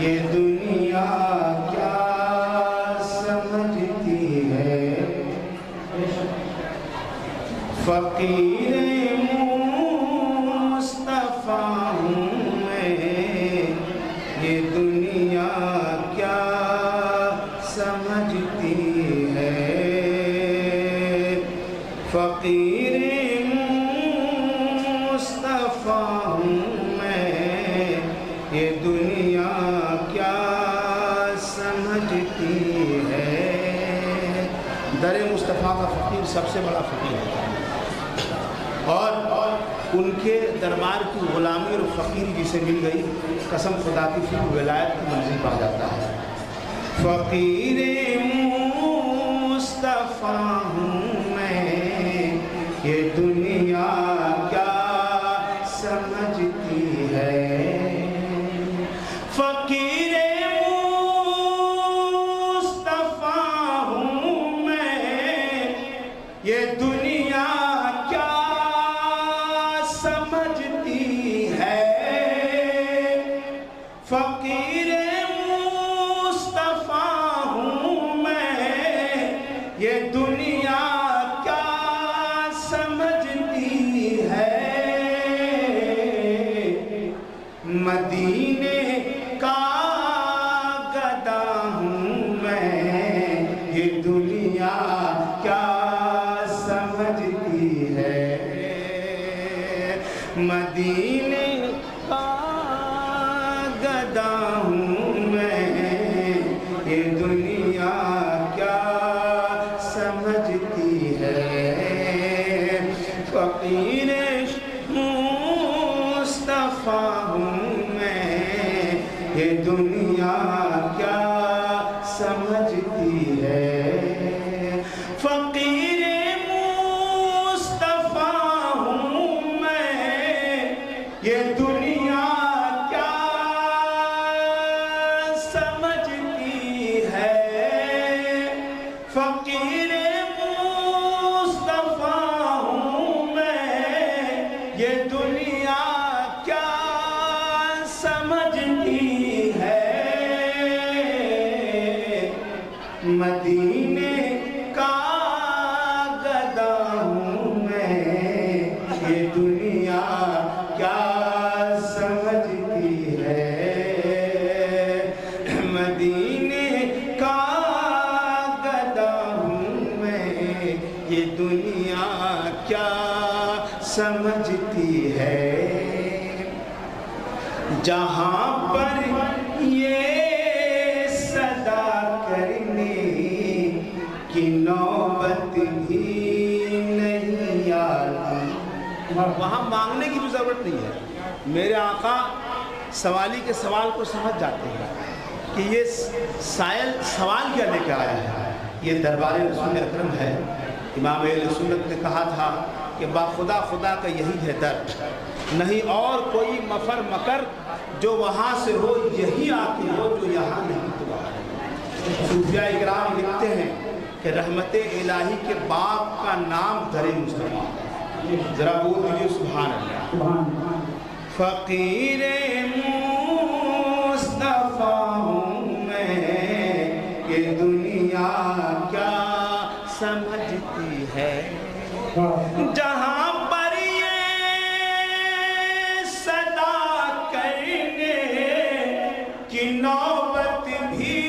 یہ دنیا کیا سمجھتی ہے، فقیر مصطفیٰ ہوں میں، یہ دنیا کیا سمجھتی ہے، فقیر مصطفیٰ ہوں میں، یہ دنیا کیا سمجھتی ہے۔ در مصطفیٰ کا فقیر سب سے بڑا فقیر ہوتا ہے، اور ان کے دربار کی غلامی اور فقیر جسے مل گئی، قسم خدا کی پھر ولایت کی منزل پا جاتا ہے۔ فقیر مصطفیٰ ہوں میں، یہ دنیا کیا سمجھتی ہے، فقیر مصطفیٰ ہوں میں، یہ دنیا کیا سمجھتی ہے، فقیر مصطفیٰ ہوں میں، یہ دنیا کیا سمجھتی ہے، مدینے کا گدا ہوں میں، یہ دنیا کیا سمجھتی ہے، مدینے کا گدا ہوں میں، یہ دنیا کیا سمجھتی ہے، فقیر مصطفیٰ ہوں میں، یہ دنیا کیا سمجھتی ہے، فقیر مصطفیٰ ہوں میں، یہ دنیا کیا سمجھتی ہے، فقیر مصطفیٰ ہوں میں، یہ دنیا کیا سمجھتی ہے، مدینے کا گدا ہوں میں، یہ دنیا کیا سمجھتی ہے، مدینے کا گدا ہوں میں، یہ دنیا کیا سمجھتی ہے، جہاں پر یہ صدا کرنے کی نوبت بھی نہیں آتی، وہاں مانگنے کی بھی ضرورت نہیں ہے، میرے آقا سوالی کے سوال کو سمجھ جاتے ہیں کہ یہ سائل سوال کیا لے کے آیا ہے، یہ دربار رسول اکرم ہے۔ امام اہل سنت نے کہا تھا کہ با خدا خدا کا یہی ہے در، نہیں اور کوئی مفر مکر، جو وہاں سے ہو یہی آتی ہو، جو یہاں نہیں تو وہاں نہیں۔ صوفیاء اکرام لکھتے ہیں کہ رحمت الہی کے باپ کا نام در مصطفیٰ، ذرا بول دیجیے سبحان اللہ۔ فقیر مصطفیٰ ہوں میں، یہ دنیا کیا سمجھتی ہے، جہاں پر یہ صدا کرنے کی نوبت بھی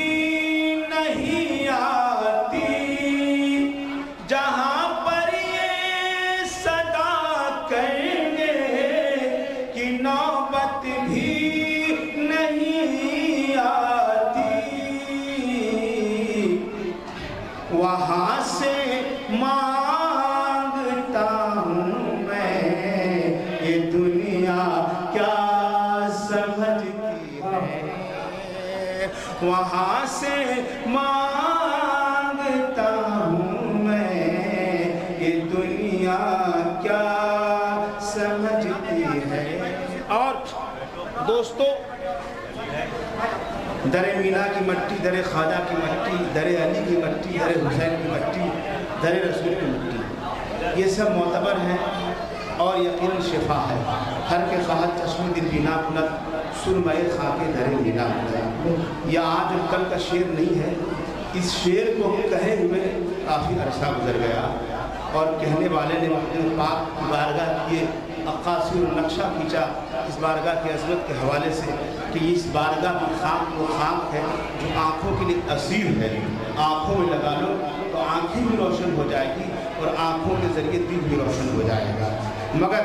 نہیں آتی، جہاں پر یہ صدا کرنے کی نوبت بھی نہیں آتی، وہاں سے مانگتا ہوں میں، یہ دنیا کیا سمجھتی ہے، وہاں سے مانگتا ہوں میں، یہ دنیا کیا سمجھتی ہے۔ اور دوستو، در مینا کی مٹی، در خواجہ کی مٹی، در علی کی مٹی، در حسین کی مٹی، در رسول کی مٹی، یہ سب معتبر ہیں اور یقیناً شفا ہے۔ ہر کے خواہد چشم دل بینا کند، सुरमई खाके धरे मीना। ये आज और कल का शेर नहीं है। इस शेर को कहे हुए काफ़ी अरसा गुजर गया और कहने वाले ने पाक की बारगाह की अक्कासी और नक्शा खींचा इस बारगाह की अज़मत के हवाले से कि इस बारगाह की खाक वो खाक है जो आँखों के लिए असीर है। आँखों में लगा लो तो आँखें भी रोशन हो जाएगी और आँखों के ज़रिए दिल भी रोशन हो जाएगा। मगर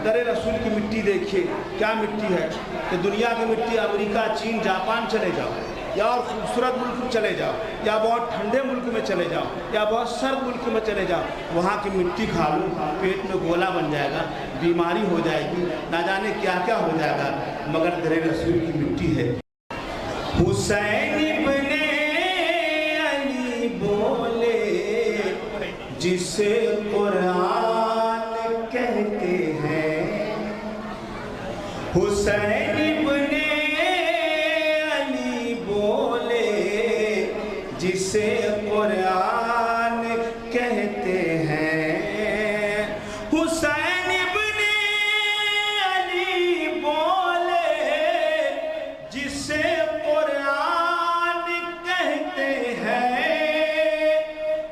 दर रसूल की मिट्टी देखिए, क्या मिट्टी है कि दुनिया की मिट्टी अमेरिका, चीन, जापान चले जाओ या और खूबसूरत मुल्क में चले जाओ या बहुत ठंडे मुल्क में चले जाओ या बहुत सर्द मुल्क में चले जाओ, वहाँ की मिट्टी खा लो पेट में गोला बन जाएगा, बीमारी हो जाएगी, ना जाने क्या क्या हो जाएगा। मगर दर रसूल की मिट्टी है। हुसैन इब्ने अली बोले जिसे कुरान कहते हैं, हुसैन इब्ने अली बोले जिसे कुरान कहते हैं। हुसैन इब्ने अली बोले जिसे कुरान कहते हैं।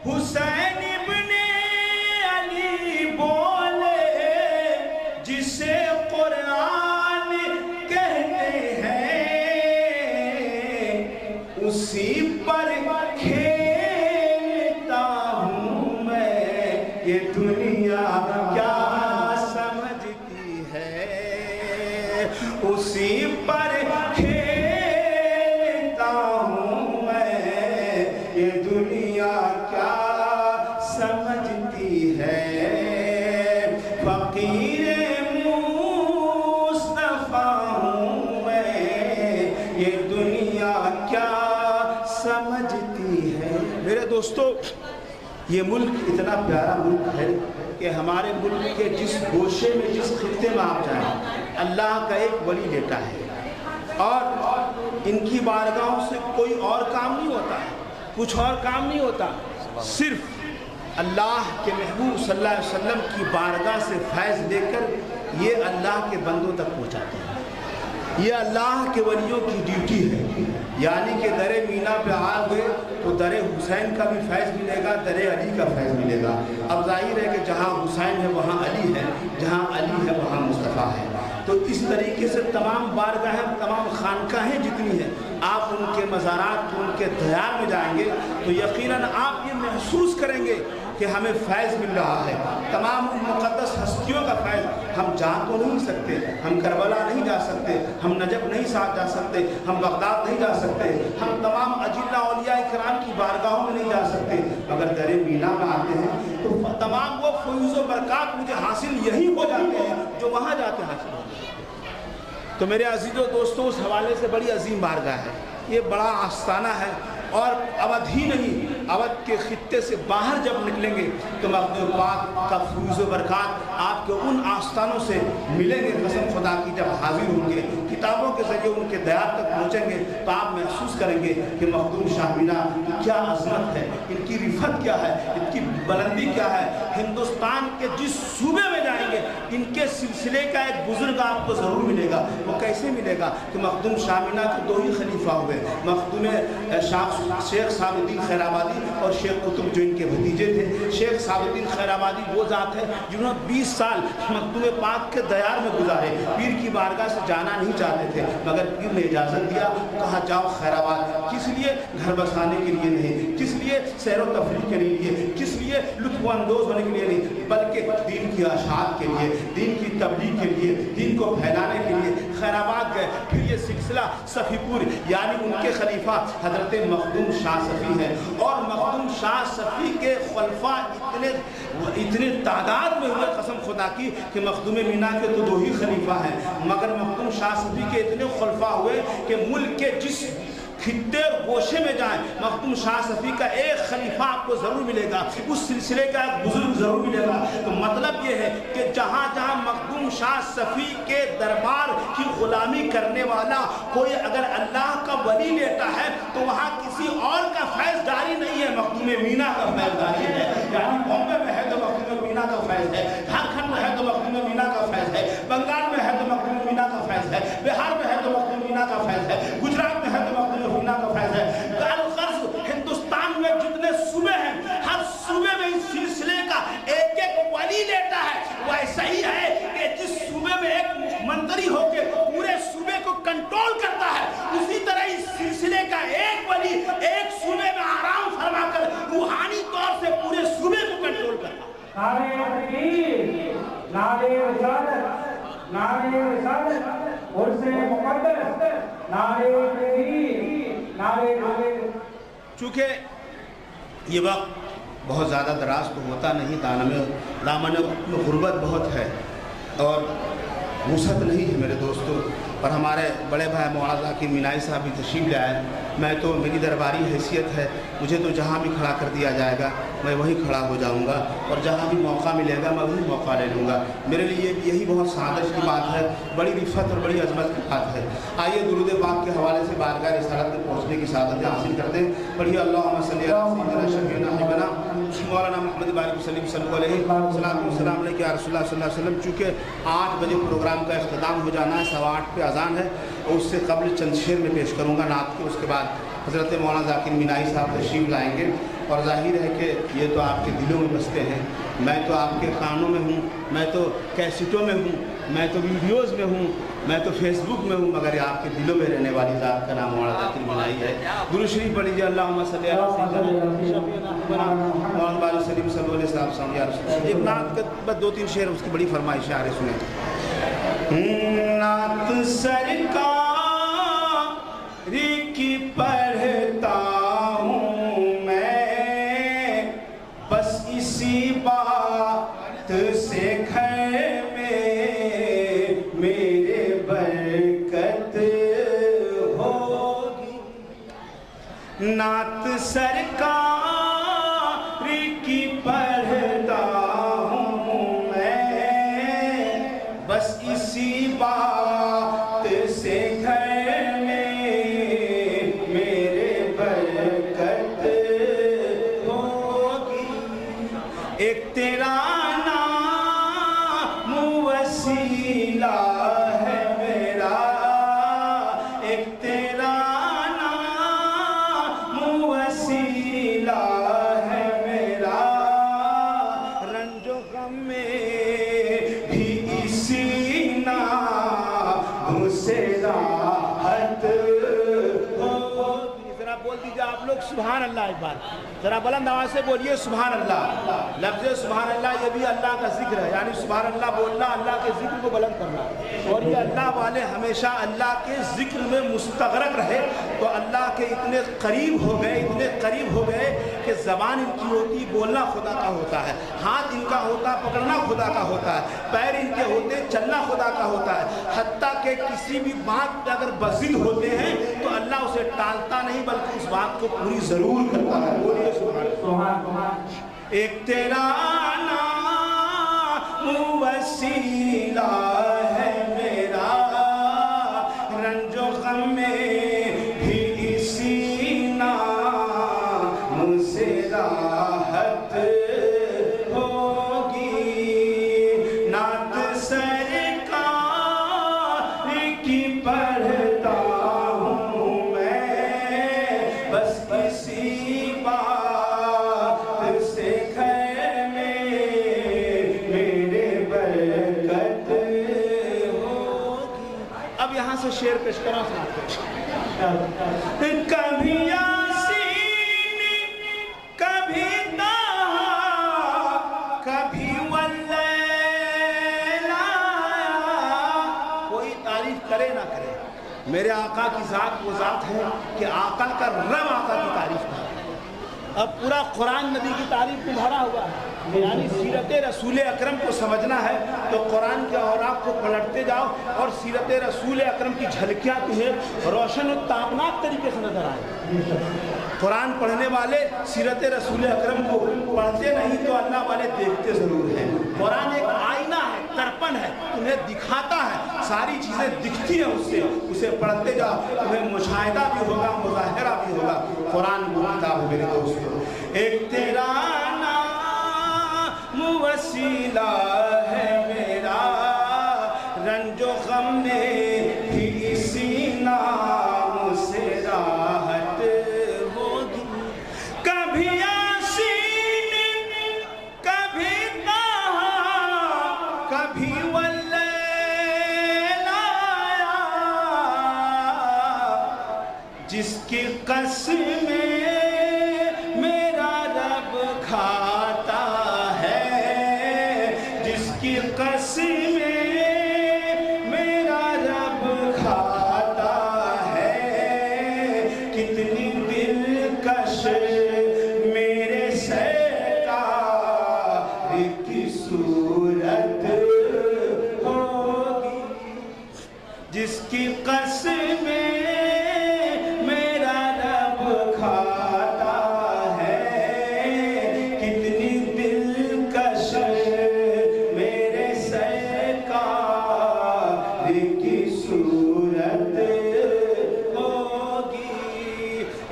हुसैन इब्ने अली बोले जिसे कुरान कहते हैं, उसी पर खेलता हूँ मैं, ये दुनिया क्या समझती है। उसी पर खेलता हूँ मैं, ये दुनिया क्या समझती है। फकीर मुस्तफा हूँ मैं, ये दुनिया क्या समझती है। मेरे दोस्तों, ये मुल्क इतना प्यारा मुल्क है कि हमारे मुल्क के जिस गोशे में, जिस खित्ते में आप जाएं, अल्लाह का एक वली लेटा है और इनकी बारगाहों से कोई और काम नहीं होता है, कुछ और काम नहीं होता, सिर्फ अल्लाह के महबूब सल्लल्लाहु अलैहि वसल्लम की बारगाह से फैज़ लेकर ये अल्लाह के बंदों तक पहुँचाते हैं। ये अल्लाह के वलियों की ड्यूटी है। यानी कि दरे मीना पे आ गए तो दरे हुसैन का भी फैज़ मिलेगा, दरे अली का फैज़ मिलेगा। अब जाहिर है कि जहाँ हुसैन है वहाँ अली है, जहाँ अली है वहाँ मुस्तफ़ा है। तो इस तरीके से तमाम बारगाहें, तमाम खानकाहें जितनी हैं, आप उनके मज़ारात, उनके दयार में जाएंगे तो यकीनन आप ये महसूस करेंगे कि हमें फैज़ मिल रहा है। तमाम उन मुक़द्दस हस्तियों का फैज़ हम जा तो नहीं सकते, हम करबला नहीं जा सकते, हम नजब नहीं जा सकते, हम बगदाद नहीं जा सकते, हम तमाम अजिल्ला औलिया इकराम की बारगाहों में नहीं जा सकते, मगर दरे मीना में आते हैं तो तमाम वो फैज़ व बरक़ात मुझे हासिल यही हो जाते हैं जो वहाँ जाते हासिल हो जाते हैं। तो मेरे अजीज़ों दोस्तों, उस हवाले से बड़ी अजीम बारगाह है, ये बड़ा आस्ताना है। और अवध ही नहीं, अवध के खित्ते से बाहर जब निकलेंगे तो मखदूम पाक का फैज़ व बरक़ात आपके उन आस्थानों से मिलेंगे। कसम खुदा की, जब हाजिर होंगे किताबों के ज़रिए उनके दयार तक पहुँचेंगे तो आप महसूस करेंगे कि मखदूम शाह मीना की क्या अज़मत है, इनकी रिफ़त क्या है, इनकी बुलंदी क्या है। हिंदुस्तान के जिस सूबे में जाएंगे इनके सिलसिले का एक बुज़ुर्ग आपको ज़रूर मिलेगा। वो कैसे मिलेगा कि मखदूम शाह मीना के दो ही खलीफा हुए, मखदूम शेख सादुद्दीन खैराबादी और शेख कुतुब जो इनके भतीजे थे। शेख सादुद्दीन खैराबादी वो ज़ात है जिन्होंने 20 साल मखदूम पाक के दयार में गुजारे। पीर की बारगाह से जाना नहीं चाहते थे, मगर पीर ने इजाज़त दिया, कहा जाओ खैराबाद। किस लिए? घर बसाने के लिए नहीं, किस लिए? सैर व तफरीह के लिए, किस लिए? लुत्फ़ अंदोज़ होने के लिए नहीं, बल्कि दीन की अशात के लिए, दीन की तबलीग के लिए, दीन को फैलाने के लिए खैराबाद गए। फिर ये सिलसिला सफ़ीपुर यानी उनके खलीफा हज़रत मखदूम शाह सफ़ी है और मखदूम शाह सफ़ी के खलफा इतने तादाद में हुए, कसम खुदा की, कि मखदूम मीना के तो दो ही खलीफा हैं, मगर मखदूम शाह सफ़ी के इतने खलफा हुए कि मुल्क के जिस खित्ते और गोशे में जाएं, मखदूम शाह सफ़ी का एक खलीफा आपको ज़रूर मिलेगा, उस सिलसिले का एक बुजुर्ग ज़रूर मिलेगा। तो मतलब ये है कि जहाँ जहाँ मखदूम शाह सफ़ी के दरबार की ग़ुलामी करने वाला कोई अगर अल्लाह का वली लेता है तो वहाँ किसी और का फैज़ जारी नहीं है, मखदूम मीना का फैज़ जारी है। यानी बॉम्बे में है तो मखदूम मीना मीना का फैज़ है, झारखंड में है तो मखदूम मीना का फैज़ है, बंगाल में है तो मखदूम मीना का फैज़ है, बिहार में है तो मखदूम मीना का फैज़ है, गुजरात में है तो मखदूम मीना का फैज़ है। हिंदुस्तान में जितने सूबे हैं, हर सूबे में इस सिलसिले का एक एक वली लेता है। वैसा ही है कि जिस सूबे में एक मुख्यमंत्री होकर पूरे सूबे को कंट्रोल करता है, उसी तरह इस सिलसिले का एक वली एक सूबे में आराम फरमाकर रूहानी तौर से पूरे सूबे को कंट्रोल करता है। नारे तकबीर, नारे रिसालत, नारे रिसालत, उर्से मुक़द्दस, नारे तकबीर, नारे। चूँकि ये वक्त बहुत ज़्यादा दराज तो होता नहीं, दामन में गुर्बत बहुत है और वुसअत नहीं है मेरे दोस्तों। और हमारे बड़े भाई मौलाना ज़ाकिर मीनाई साहब भी तशरीफ़ ले आए। मैं तो मेरी दरबारी हैसियत है, मुझे तो जहाँ भी खड़ा कर दिया जाएगा मैं वहीं खड़ा हो जाऊँगा और जहाँ भी मौका मिलेगा मैं वहीं मौका ले लूँगा। मेरे लिए यही बहुत सादत की बात है, बड़ी रिफ़त और बड़ी अज़मत की बात है। आइए दुरूद पाक के हवाले से बारगाह रिसालत में पहुँचने की सादत हासिल करते हैं। पढ़िए अल्लाहुम्मा सल्ली अला सय्यिदिना शफ़ीना हबीबना मौलाना मोहम्मद बारिक वसल्लम सल्लल्लाहु अलैहि वसल्लम या रसूलुल्लाह सल्लल्लाहु अलैहि वसल्लम। चूँकि 8 बजे प्रोग्राम का इख्तिताम हो जाना है, 8:15 पे अज़ान है और उससे कबल चंद शेर में पेश करूँगा नात के। उसके बाद हज़रत मौलाना ज़ाकिर मीनाई साहब तशरीफ़ लाएंगे और ज़ाहिर है कि ये तो आपके दिलों में बसते हैं, मैं तो आपके कानों में हूँ, मैं तो कैसेटों में हूँ, मैं तो वीडियोज़ में हूँ, मैं तो फेसबुक में हूँ, मगर ये आपके दिलों में रहने वाली ज़ात का नाम मौलाना ज़ाकिर मीनाई है। दुरूद शरीफ पढ़िए अल्लाहुम्मा सल्ली अला सय्यिदिना मौलाना बारिक सलीम सल्लल्लाहु अलैहि वसल्लम या रसूल। एक नात के बस 2-3 शेर, उसकी बड़ी फरमाइश आ रही, सुने। नात सरकार की पढ़ता हूँ मैं, बस इसी बात से घर में मेरे बरकत होगी। नात सरकार की पढ़ता हूँ मैं, बस इसी बात से घर तेरा नाम वसीला है मेरा, एक तेरा नाम वसीला है मेरा, रंजो गम में भी इसी नाम से राहत होगी। जरा बोल दीजिए आप लोग सुभान अल्लाह, एक बार जरा बुलंद आवाज से बोलिए सुभान अल्लाह। लफ्ज़ सुभान अल्लाह ये भी अल्लाह का जिक्र है, यानी सुभान अल्लाह बोलना, अल्लाह के जिक्र को बुलंद करना। और ये अल्लाह वाले हमेशा अल्लाह के जिक्र में मुस्तग़रक़ रहे तो अल्लाह के इतने करीब हो गए, इतने करीब हो गए कि ज़बान इनकी होती बोलना खुदा का होता है, हाथ इनका होता पकड़ना खुदा का होता है, पैर इनके होते चलना खुदा का होता है। हत्ता के किसी भी बात पर अगर बज़िद होते हैं तो अल्लाह उसे टालता नहीं बल्कि उस बात को पूरी ज़रूर करता है। बोलिए एक तेरा नाम वसीला है मेरा, रंजो गम में भी इसी नाम से राहत होगी। नात सरकार की पढ़ता हूँ मैं, बस इसी बात से घर में मेरे बरकत होगी। अब यहाँ से शेर पेश करा सुनाते। कभी यासीन कभी ताहा कभी वल्लैला, कोई तारीफ करे ना करे, मेरे आका की ज़ात वो ज़ात है कि आका का रब आका की तारीफ है। अब पूरा कुरान नबी की तारीफ में भरा हुआ है, यानी सीरत रसूल अकरम को समझना है तो कुरान के औराक को पलटते जाओ और सीरत रसूल अकरम की झलकियाँ तुम्हें रोशन और ताबनाक तरीके से नजर आए। कुरान पढ़ने वाले सीरत रसूल अकरम को पढ़ते नहीं तो अल्लाह वाले देखते ज़रूर हैं। कुरान एक आईना है, दर्पण है, तुम्हें दिखाता है, सारी चीज़ें दिखती हैं उससे, उसे पढ़ते जाओ तुम्हें मुशाहिदा भी होगा, मुज़ाहिरा भी होगा। कुरान वो किताब है मेरे दोस्तों। एक तेरा नाम وسیلہ ہے میرا، رنج و غم میں بھی اسی نام سے راحت ہوگی۔ کبھی یاسین کبھی طٰہٰ کبھی واللیل آیا، جس کی قسمیں میرا رب کھاتا ہے، جس کی قسمیں میرا رب کھاتا ہے، کتنی دلکش میرے سرکار کی صورت ہوگی، جس کی قسمیں میرا رب کھاتا ہے، کتنی دلکش میرے سرکار کی صورت ہوگی۔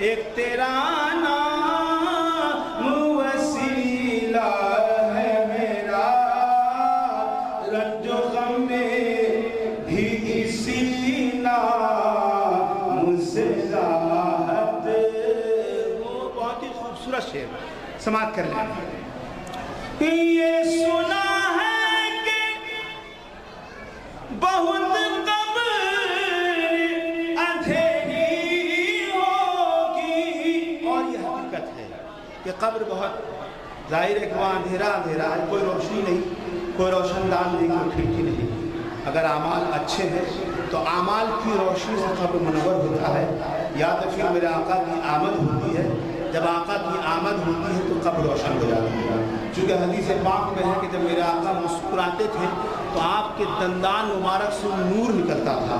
ایک تیرا نام وسیلہ ہے میرا، رنج و غم میں بھی اسی نام سے راحت ہو۔ بہت ہی خوبصورت شعر، سماعت کر لیں۔ یہ سنا ہے کہ بہت قبر اندھیری ہوگی، اور یہ حقیقت ہے کہ قبر بہت ظاہر ہے کہ وہاں اندھیرا ہے، کوئی روشنی نہیں، کوئی روشن دان نہیں، کوئی کھڑکی نہیں۔ اگر اعمال اچھے ہیں تو اعمال کی روشنی سے قبر منور ہوتا ہے، یا تو پھر میرے آقا کی آمد ہوتی ہے، جب آقا کی آمد ہوتی ہے تو قبر روشن ہو جاتی ہے۔ چونکہ حدیث پاک میں ہے کہ جب میرے آقا مسکراتے تھے تو آپ کے دندان مبارک سے نور نکلتا تھا،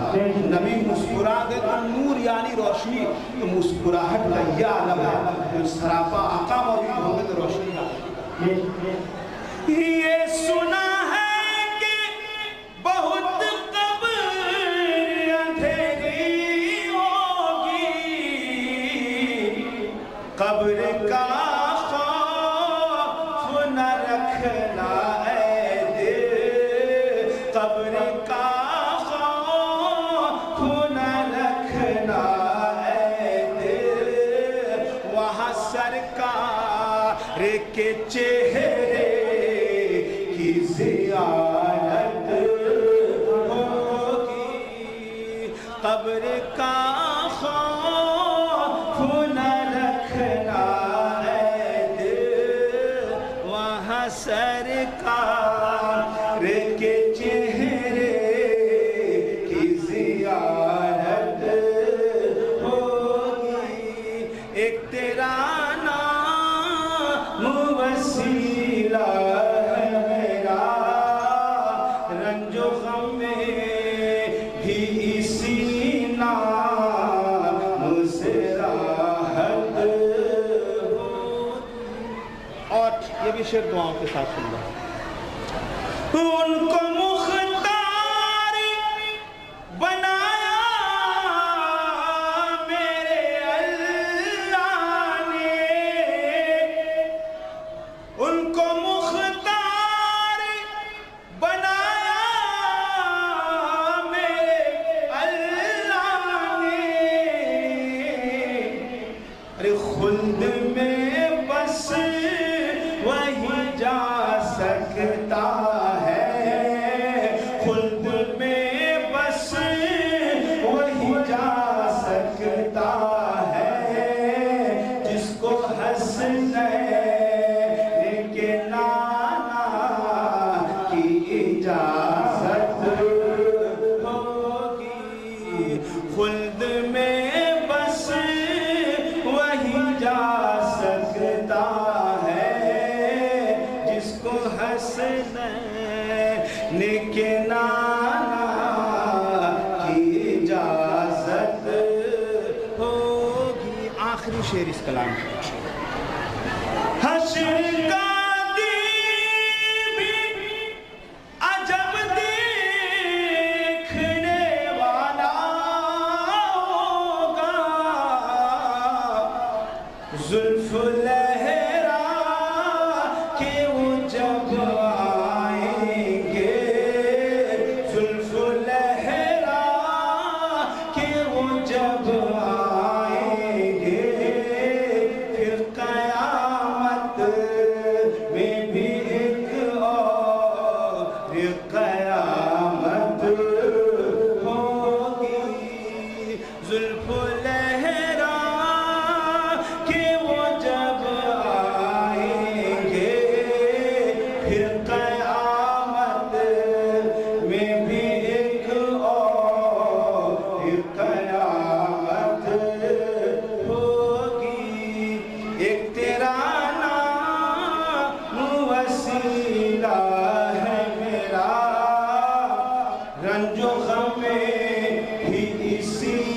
نبی مسکرا گئے تو نور یعنی روشنی، تو مسکراہٹ کا یہ عالم ہے، جو سراپا آقا موجود ہوں گے تو روشنی آتی۔ یہ سنا ہے کہ بہت قبر اندھیری ہوگی، قبر کا خوف نہ رکھنا اے دل، قبر کا خوف نہ رکھنا اے دل، وہاں سرکار کے چہرے کی زیارت ہوگی، قبر کا خوف نہ رکھنا اے دل، وہاں سرکار کے چہرے کی زیارت ہوگی۔ ایک تیرا نام وسیلہ ہے میرا، رنج و غم میں بھی اسی نام سے راحت ہوگی۔ اور یہ بھی شعر دعاؤں کے ساتھ سن رہا ان کو مختار بنایا میرے اللہ نے، ان کو مختار بنایا میرے اللہ نے، ارے خلد میں بس وہی جا سکتا ہے، خلد میں بس وہی جا سکتا ہے، جس کو حسنین کے نانا کی اجازت ہوگی، خلد میں بس وہی جا سکتا ہے، جس کو حسنین کے نانا کی اجازت ہوگی۔ آخری شعر اس کلام کا، حشر کا دن بھی عجب دیکھنے والا ہوگا، زلف لہرا کے وہ جب رنج و غم میں بھی اسی